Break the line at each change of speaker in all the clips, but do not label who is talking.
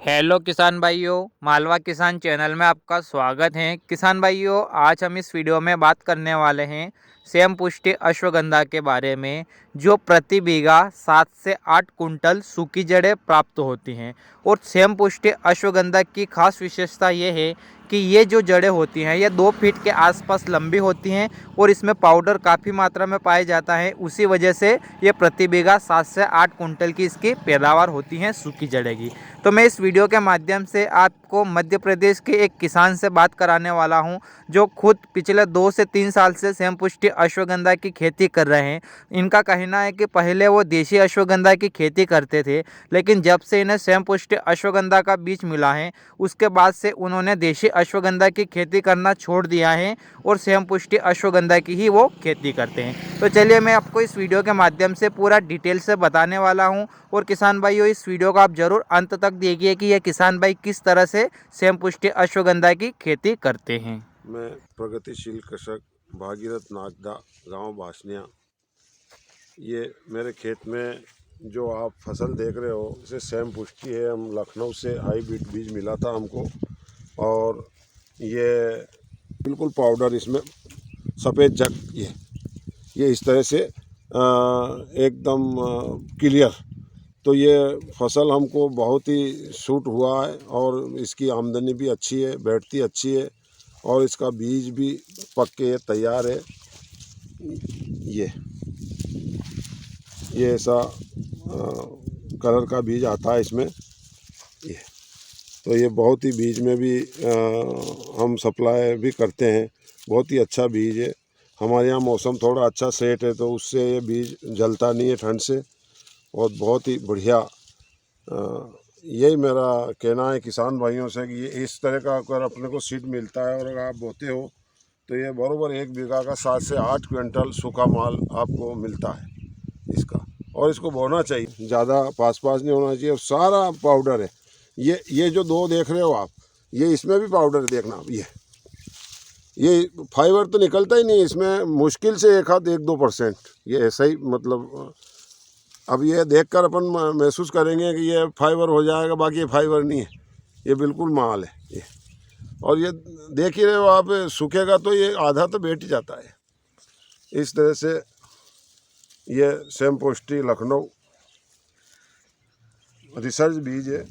Hello किसान भाइयों, मालवा किसान चैनल में आपका स्वागत है। किसान भाइयों, आज हम इस वीडियो में बात करने वाले हैं सेम पुष्टि अश्वगंधा के बारे में, जो प्रति बीघा 7 से 8 कुंटल सूखी जड़ें प्राप्त होती हैं। और सेम पुष्टि अश्वगंधा की खास विशेषता ये है कि ये जो जड़ें होती हैं ये 2 फीट के आसपास लंबी होती हैं और इसमें पाउडर काफ़ी मात्रा में पाया जाता है। उसी वजह से ये प्रति बीघा 7 से 8 कुंटल की इसकी पैदावार होती है सूखी जड़ें की। तो मैं इस वीडियो के माध्यम से आपको मध्य प्रदेश के एक किसान से बात कराने वाला हूं, जो खुद पिछले 2 से 3 साल से सेम पुष्टि अश्वगंधा की खेती कर रहे हैं। इनका कहना है कि पहले वो देशी अश्वगंधा की खेती करते थे, लेकिन जब से इन्हें सेम पुष्टि अश्वगंधा का बीज मिला है उसके बाद से उन्होंने देशी अश्वगंधा की खेती करना छोड़ दिया है और सेम पुष्टि अश्वगंधा की ही वो खेती करते हैं। तो चलिए मैं आपको इस वीडियो के माध्यम से पूरा डिटेल से बताने वाला हूं। और किसान भाइयों, इस वीडियो को आप जरूर अंत तक देखिए कि यह किसान भाई किस तरह से सेम पुष्टि अश्वगंधा की खेती करते हैं।
मैं प्रगतिशील कृषक भागीरथ नागदा, गांव बासनिया। ये मेरे खेत में जो आप फसल देख रहे हो इसे सेम पुष्टि है। हम लखनऊ से हाईब्रिड बीज मिला था हमको, और ये बिल्कुल पाउडर, इसमें सफ़ेद जग, ये इस तरह से एकदम क्लियर। तो ये फसल हमको बहुत ही सूट हुआ है और इसकी आमदनी भी अच्छी है, बैठती अच्छी है, और इसका बीज भी पक्के तैयार है। ये ऐसा कलर का बीज आता है इसमें। ये तो ये बहुत ही बीज में भी हम सप्लाई भी करते हैं। बहुत ही अच्छा बीज है। हमारे यहाँ मौसम थोड़ा अच्छा सेट है, तो उससे ये बीज जलता नहीं है ठंड से, और बहुत ही बढ़िया। यही मेरा कहना है किसान भाइयों से कि ये इस तरह का अगर अपने को सीड मिलता है और अगर आप बोते हो तो ये बराबर 1 बीघा का 7 से 8 क्विंटल सूखा माल आपको मिलता है इसका। और इसको बोना चाहिए, ज़्यादा पास नहीं होना चाहिए, और सारा पाउडर है। ये जो 2 देख रहे हो आप, ये इसमें भी पाउडर देखना आप। ये फाइबर तो निकलता ही नहीं इसमें, मुश्किल से 1-2%। ये ऐसा ही, मतलब अब ये देखकर अपन महसूस करेंगे कि ये फाइबर हो जाएगा, बाकी ये फाइबर नहीं है, ये बिल्कुल माल है ये। और ये देख ही रहे हो आप, सूखेगा तो ये आधा तो बैठ ही जाता है। इस तरह से ये सेम पुष्टि लखनऊ रिसर्च बीज है।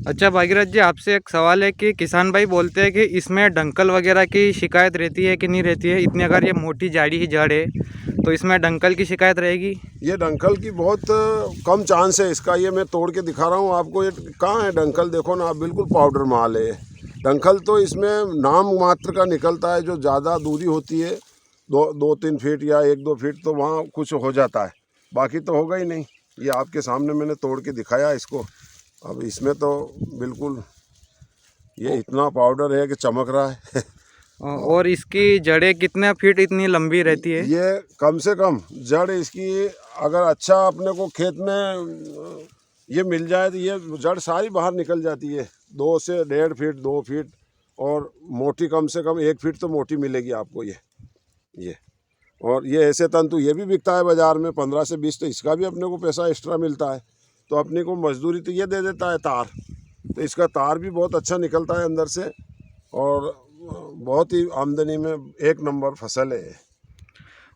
अच्छा भागीरथ जी, आपसे एक सवाल है कि किसान भाई बोलते हैं कि इसमें डंकल वगैरह की शिकायत रहती है कि नहीं रहती है? इतनी अगर ये मोटी जाड़ी ही जड़ है तो इसमें डंकल की शिकायत रहेगी?
ये डंकल की बहुत कम चांस है इसका। ये मैं तोड़ के दिखा रहा हूँ आपको। ये कहाँ है डंकल? देखो ना आप, बिल्कुल पाउडर माल है। डंकल तो इसमें नाम मात्र का निकलता है। जो ज़्यादा दूरी होती है, 2-3 फीट या 1-2 फीट, तो वहाँ कुछ हो जाता है, बाकी तो होगा ही नहीं। ये आपके सामने मैंने तोड़ के दिखाया इसको। अब इसमें तो बिल्कुल ये इतना पाउडर है कि चमक रहा है।
और इसकी जड़ें कितने फीट इतनी लंबी रहती है?
ये कम से कम जड़ इसकी, अगर अच्छा अपने को खेत में ये मिल जाए तो ये जड़ सारी बाहर निकल जाती है। 2 से 1.5 फीट, 2 फीट, और मोटी कम से कम 1 फीट तो मोटी मिलेगी आपको ये। और ये ऐसे तंतु ये भी बिकता है बाज़ार में 15 से 20, तो इसका भी अपने को पैसा एक्स्ट्रा मिलता है। तो अपने को मजदूरी तो ये दे देता है तार, तो इसका तार भी बहुत अच्छा निकलता है अंदर से, और बहुत ही आमदनी में 1 नंबर फसल है।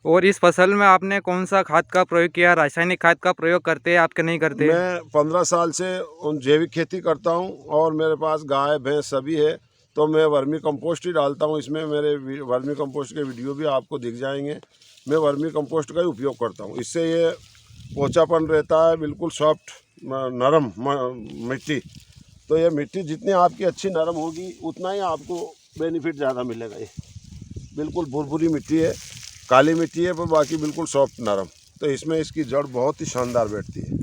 और इस फसल में आपने कौन सा खाद का प्रयोग किया? रासायनिक खाद का प्रयोग करते हैं आपके नहीं करते?
मैं 15 साल से जैविक खेती करता हूं, और मेरे पास गाय भैंस सभी है, तो मैं वर्मी कंपोस्ट ही डालता हूं इसमें। मेरे वर्मी कंपोस्ट के वीडियो भी आपको दिख जाएंगे। मैं वर्मी कंपोस्ट का ही उपयोग करता हूं। इससे ये पोचापन रहता है, बिल्कुल सॉफ्ट नरम मिट्टी। तो ये मिट्टी जितनी आपकी अच्छी नरम होगी उतना ही आपको बेनिफिट ज़्यादा मिलेगा। ये बिल्कुल भुरभुरी मिट्टी है, काली मिट्टी है, पर बाकी बिल्कुल सॉफ्ट नरम। तो इसमें इसकी जड़ बहुत ही शानदार बैठती है।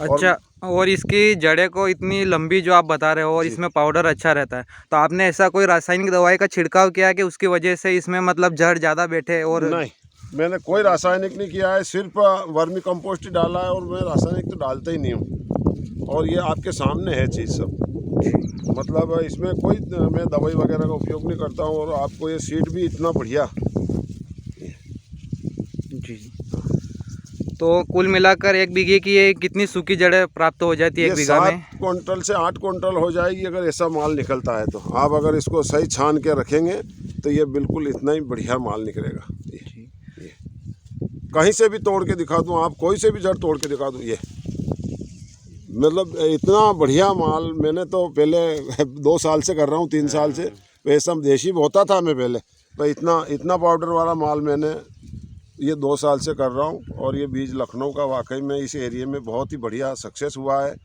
अच्छा, और इसकी जड़ें को इतनी लंबी जो आप बता रहे हो, और इसमें पाउडर अच्छा रहता है, तो आपने ऐसा कोई रासायनिक दवाई का छिड़काव किया कि उसकी वजह से इसमें मतलब जड़ ज़्यादा बैठे? और
नहीं, मैंने कोई रासायनिक नहीं किया है, सिर्फ वर्मी कंपोस्ट ही डाला है, और मैं रासायनिक तो डालता ही नहीं हूँ। और ये आपके सामने है चीज़ सब, मतलब इसमें कोई मैं दवाई वगैरह का उपयोग नहीं करता हूँ। और आपको ये सीड भी इतना बढ़िया।
जी, तो कुल मिलाकर 1 बीघे की ये कितनी सूखी जड़ें प्राप्त हो जाती है 1
ये
बीघा में?
7 क्विंटल से 8 क्विंटल हो जाएगी अगर ऐसा माल निकलता है तो। आप अगर इसको सही छान के रखेंगे तो ये बिल्कुल इतना ही बढ़िया माल निकलेगा। ये कहीं से भी तोड़ के दिखा दूँ, आप कोई से भी जड़ तोड़ के दिखा दूँ, ये मतलब इतना बढ़िया माल। मैंने तो पहले 2 साल से कर रहा हूँ, 3 साल से। वैसा देशी होता था मैं पहले, तो इतना पाउडर वाला माल मैंने ये 2 साल से कर रहा हूँ। और ये बीज लखनऊ का वाकई में इस एरिया में बहुत ही बढ़िया सक्सेस हुआ है।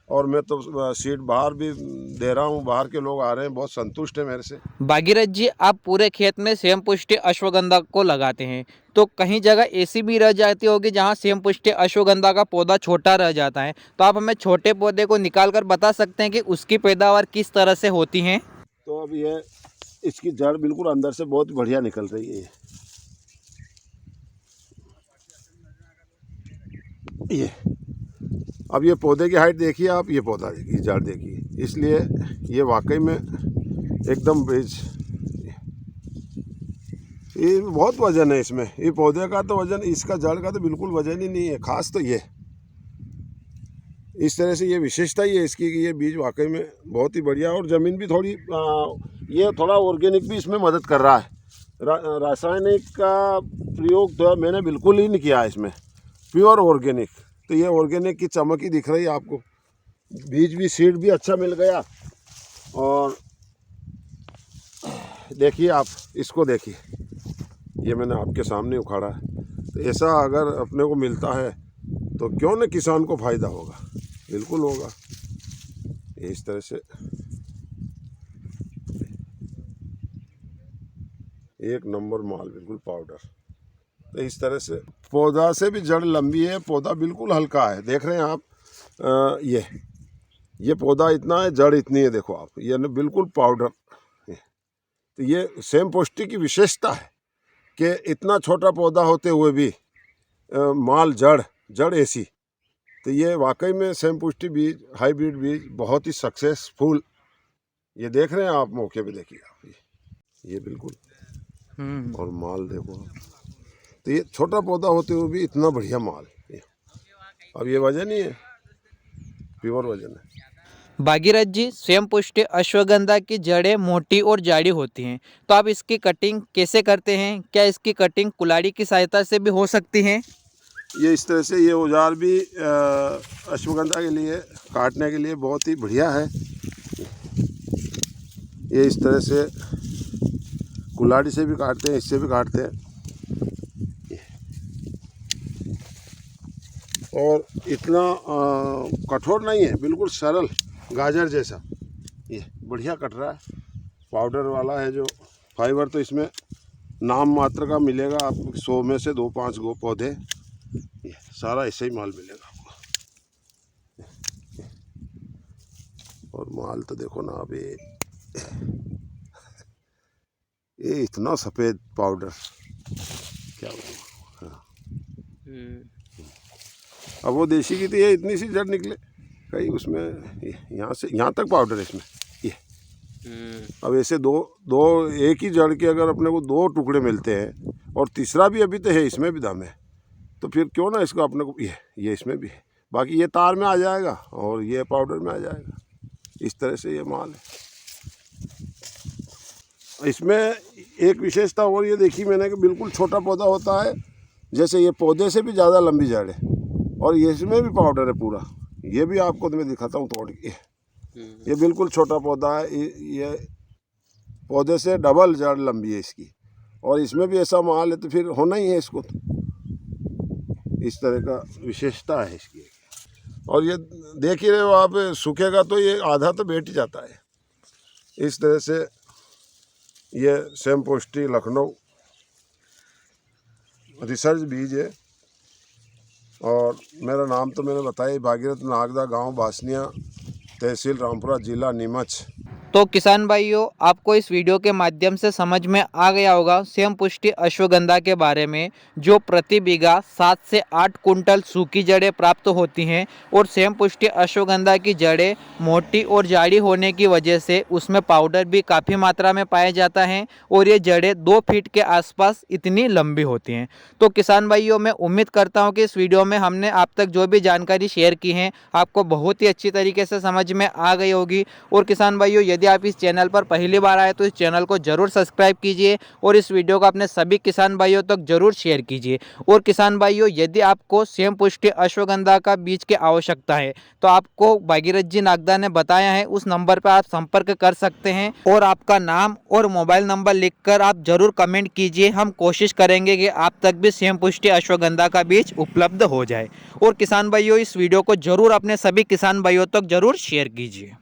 और मैं तो सीड बाहर भी दे रहा हूँ, बाहर के लोग आ रहे हैं, बहुत संतुष्ट है मेरे से।
भागीरथ जी, आप पूरे खेत में सेम पुष्टि अश्वगंधा को लगाते हैं, तो कहीं जगह ऐसी भी रह जाती होगी जहां सेम पुष्टि अश्वगंधा का पौधा छोटा रह जाता है, तो आप हमें छोटे पौधे को निकाल कर बता सकते हैं कि उसकी पैदावार किस तरह से होती है?
तो अब ये इसकी जड़ बिल्कुल अंदर से बहुत बढ़िया निकल रही है। ये अब ये पौधे की हाइट देखिए आप, ये पौधा देखिए, जड़ देखिए, इसलिए ये वाकई में एकदम बीज, ये बहुत वजन है इसमें। ये पौधे का तो वजन, इसका जड़ का तो बिल्कुल वजन ही नहीं है। खास तो ये इस तरह से ये विशेषता ही है इसकी कि ये बीज वाकई में बहुत ही बढ़िया। और ज़मीन भी थोड़ी ये थोड़ा ऑर्गेनिक भी इसमें मदद कर रहा है। रासायनिक का प्रयोग तो मैंने बिल्कुल ही नहीं किया है इसमें, प्योर ऑर्गेनिक। तो ये ऑर्गेनिक की चमक ही दिख रही है आपको। बीज भी, सीड भी अच्छा मिल गया। और देखिए आप इसको देखिए, ये मैंने आपके सामने उखाड़ा है। तो ऐसा अगर अपने को मिलता है तो क्यों न किसान को फ़ायदा होगा, बिल्कुल होगा। इस तरह से एक नंबर माल, बिल्कुल पाउडर। तो इस तरह से पौधा से भी जड़ लंबी है, पौधा बिल्कुल हल्का है। देख रहे हैं आप, ये पौधा इतना है, जड़ इतनी है, देखो आप, ये न बिल्कुल पाउडर। तो ये सेम पुष्टि की विशेषता है कि इतना छोटा पौधा होते हुए भी माल, जड़ ऐसी। तो ये वाकई में सेम पुष्टि बीज, हाइब्रिड बीज बहुत ही सक्सेसफुल। ये देख रहे हैं आप, मौके पे देखिए आप, ये बिल्कुल। और माल देखो, तो ये छोटा पौधा होते हुए भी इतना बढ़िया माल। अब ये वजन ही है, प्योर वजन है।
भागीरथ जी, सेम पुष्टि अश्वगंधा की जड़ें मोटी और जाड़ी होती हैं, तो आप इसकी कटिंग कैसे करते हैं? क्या इसकी कटिंग कुल्हाड़ी की सहायता से भी हो सकती है?
ये इस तरह से, ये औजार भी अश्वगंधा के लिए काटने के लिए बहुत ही बढ़िया है। ये इस तरह से कुल्हाड़ी से भी काटते हैं, इससे भी काटते हैं। और इतना कठोर नहीं है, बिल्कुल सरल, गाजर जैसा। ये बढ़िया कट रहा है, पाउडर वाला है जो। फाइबर तो इसमें नाम मात्र का मिलेगा आपको, 100 में से 2-5 गो पौधे, ये सारा ऐसे ही माल मिलेगा आपको। और माल तो देखो ना आप, ये इतना सफ़ेद पाउडर, क्या बोलूँ। हाँ, अब वो देशी की तो ये इतनी सी जड़ निकले कहीं उसमें, यहाँ से यहाँ तक पाउडर है इसमें। ये अब ऐसे दो एक ही जड़ के अगर अपने को 2 टुकड़े मिलते हैं, और तीसरा भी अभी तो है, इसमें भी दम है, तो फिर क्यों ना इसको अपने को, ये इसमें भी है, बाकी ये तार में आ जाएगा और ये पाउडर में आ जाएगा। इस तरह से ये माल है। इसमें एक विशेषता और ये देखी मैंने कि बिल्कुल छोटा पौधा होता है, जैसे ये पौधे से भी ज़्यादा लंबी जड़ है। और ये इसमें भी पाउडर है पूरा। ये भी आपको तो मैं दिखाता हूँ तोड़ के। ये बिल्कुल छोटा पौधा है, ये पौधे से डबल जड़ लंबी है इसकी। और इसमें भी ऐसा माल है तो फिर होना ही है इसको तो। इस तरह का विशेषता है इसकी। और ये देख ही रहे हो आप, सूखेगा तो ये आधा तो बैठ ही जाता है। इस तरह से ये सेम पुष्टि लखनऊ रिसर्च बीज है। और मेरा नाम तो मैंने बताया, भागीरथ नागदा, गांव बासनिया, तहसील रामपुरा, जिला नीमच।
तो किसान भाइयों, आपको इस वीडियो के माध्यम से समझ में आ गया होगा सेम पुष्टि अश्वगंधा के बारे में, जो प्रति बीघा 7 से 8 कुंटल सूखी जड़ें प्राप्त होती हैं। और सेम पुष्टि अश्वगंधा की जड़ें मोटी और जाड़ी होने की वजह से उसमें पाउडर भी काफ़ी मात्रा में पाया जाता है और ये जड़ें 2 फीट के आसपास इतनी लंबी होती हैं। तो किसान भाइयों, मैं उम्मीद करता हूँ कि इस वीडियो में हमने आप तक जो भी जानकारी शेयर की है आपको बहुत ही अच्छी तरीके से समझ में आ गई होगी। और किसान भाइयों, यदि आप इस चैनल पर पहली बार आए तो इस चैनल को जरूर सब्सक्राइब कीजिए और इस वीडियो को अपने सभी किसान भाइयों तक जरूर शेयर कीजिए। और किसान भाइयों, यदि आपको सेम पुष्टि अश्वगंधा का बीज की आवश्यकता है तो आपको भागीरथ जी नागदा ने बताया है, उस नंबर पर आप संपर्क कर सकते हैं और आपका नाम और मोबाइल नंबर लिखकर आप जरूर कमेंट कीजिए। हम कोशिश करेंगे कि आप तक भी सेम पुष्टि अश्वगंधा का बीज उपलब्ध हो जाए। और किसान भाइयों, इस वीडियो को जरूर अपने सभी किसान भाइयों तक जरूर शेयर कीजिए।